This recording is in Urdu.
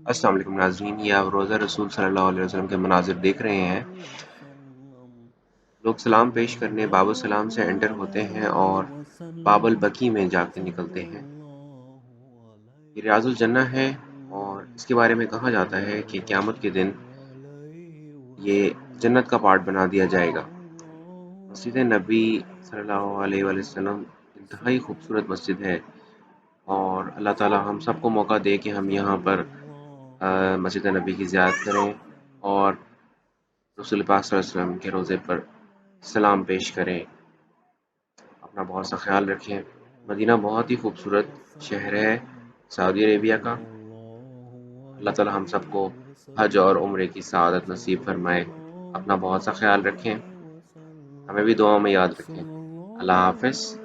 السلام علیکم ناظرین، یہ آپ روزہ رسول صلی اللہ علیہ وسلم کے مناظر دیکھ رہے ہیں۔ لوگ سلام پیش کرنے باب السلام سے انٹر ہوتے ہیں اور باب البکی میں جا کے نکلتے ہیں۔ یہ ریاض الجنہ ہے اور اس کے بارے میں کہا جاتا ہے کہ قیامت کے دن یہ جنت کا پارٹ بنا دیا جائے گا۔ مسجد نبی صلی اللہ علیہ وآلہ وسلم انتہائی خوبصورت مسجد ہے، اور اللہ تعالی ہم سب کو موقع دے کہ ہم یہاں پر مسجد نبی کی زیارت کریں اور رسول پاک صلی اللہ علیہ وسلم کے روضے پر سلام پیش کریں۔ اپنا بہت سا خیال رکھیں۔ مدینہ بہت ہی خوبصورت شہر ہے سعودی عربیہ کا۔ اللہ تعالی ہم سب کو حج اور عمرے کی سعادت نصیب فرمائے۔ اپنا بہت سا خیال رکھیں، ہمیں بھی دعاؤں میں یاد رکھیں۔ اللہ حافظ۔